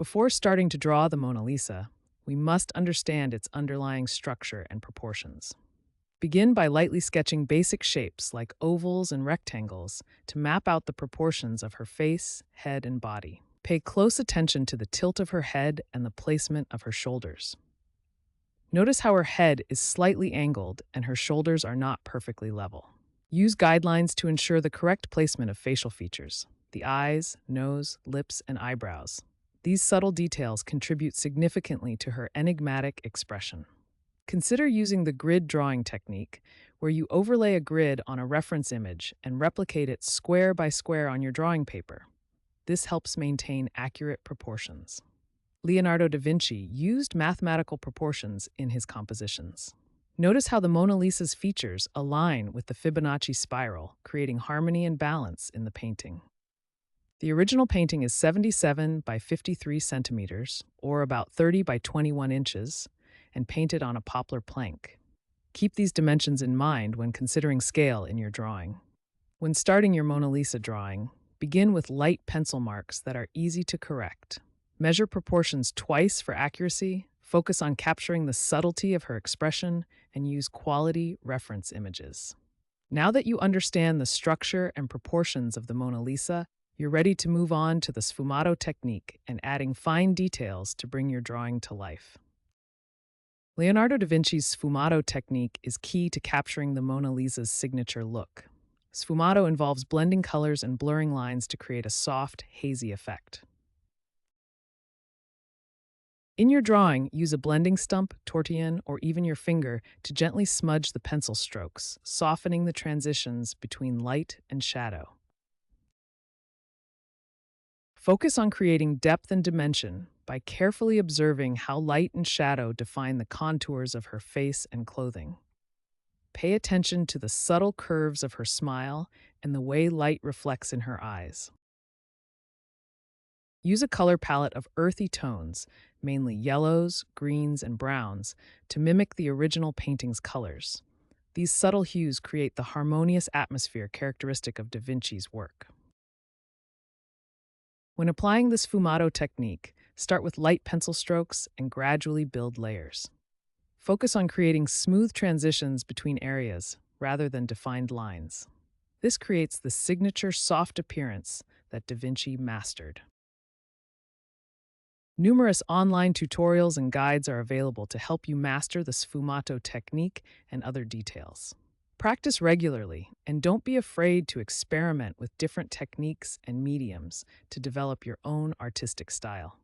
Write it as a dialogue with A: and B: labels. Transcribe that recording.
A: Before starting to draw the Mona Lisa, we must understand its underlying structure and proportions. Begin by lightly sketching basic shapes like ovals and rectangles to map out the proportions of her face, head, and body. Pay close attention to the tilt of her head and the placement of her shoulders. Notice how her head is slightly angled and her shoulders are not perfectly level. Use guidelines to ensure the correct placement of facial features, the eyes, nose, lips, and eyebrows. These subtle details contribute significantly to her enigmatic expression. Consider using the grid drawing technique, where you overlay a grid on a reference image and replicate it square by square on your drawing paper. This helps maintain accurate proportions. Leonardo da Vinci used mathematical proportions in his compositions. Notice how the Mona Lisa's features align with the Fibonacci spiral, creating harmony and balance in the painting. The original painting is 77 by 53 centimeters, or about 30 by 21 inches, and painted on a poplar plank. Keep these dimensions in mind when considering scale in your drawing. When starting your Mona Lisa drawing, begin with light pencil marks that are easy to correct. Measure proportions twice for accuracy, focus on capturing the subtlety of her expression, and use quality reference images. Now that you understand the structure and proportions of the Mona Lisa, you're ready to move on to the sfumato technique and adding fine details to bring your drawing to life. Leonardo da Vinci's sfumato technique is key to capturing the Mona Lisa's signature look. Sfumato involves blending colors and blurring lines to create a soft, hazy effect. In your drawing, use a blending stump, tortillon, or even your finger to gently smudge the pencil strokes, softening the transitions between light and shadow. Focus on creating depth and dimension by carefully observing how light and shadow define the contours of her face and clothing. Pay attention to the subtle curves of her smile and the way light reflects in her eyes. Use a color palette of earthy tones, mainly yellows, greens, and browns, to mimic the original painting's colors. These subtle hues create the harmonious atmosphere characteristic of Da Vinci's work. When applying the sfumato technique, start with light pencil strokes and gradually build layers. Focus on creating smooth transitions between areas rather than defined lines. This creates the signature soft appearance that Da Vinci mastered. Numerous online tutorials and guides are available to help you master the sfumato technique and other details. Practice regularly, and don't be afraid to experiment with different techniques and mediums to develop your own artistic style.